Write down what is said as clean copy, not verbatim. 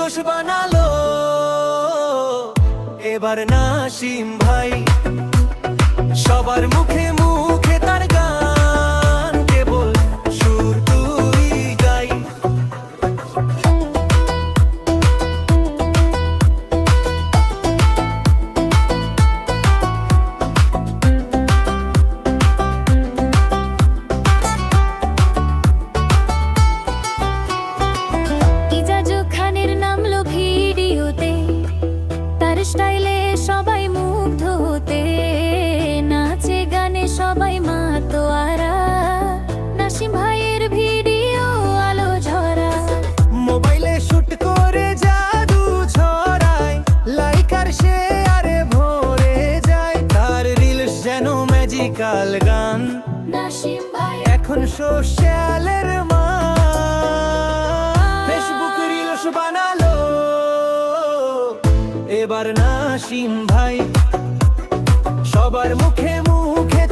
Reels বানালো এবার নাসিম ভাই। সবার মুখে মুখে তার গান, কেবল সুর তুই গাই। ইজাজু খানের নামলো ভিডিওতে, তার স্টাইলে সবাই মুগ্ধ হতে, নাচে গানে সবাই মাতোয়ারা, নাসিম ভাইয়ের ভিডিও আলো ঝরা। মোবাইলে শুট করে জাদু ছড়ায়, লাইক আর শেয়ারে ভরে যায়। তার রিলস যেন ম্যাজিক্যাল গান, নাসিম ভাই এখন সোশ্যালের মা। ফেসবুক রিলস বানালো এবার নাসিম ভাই। সবার মুখে মুখে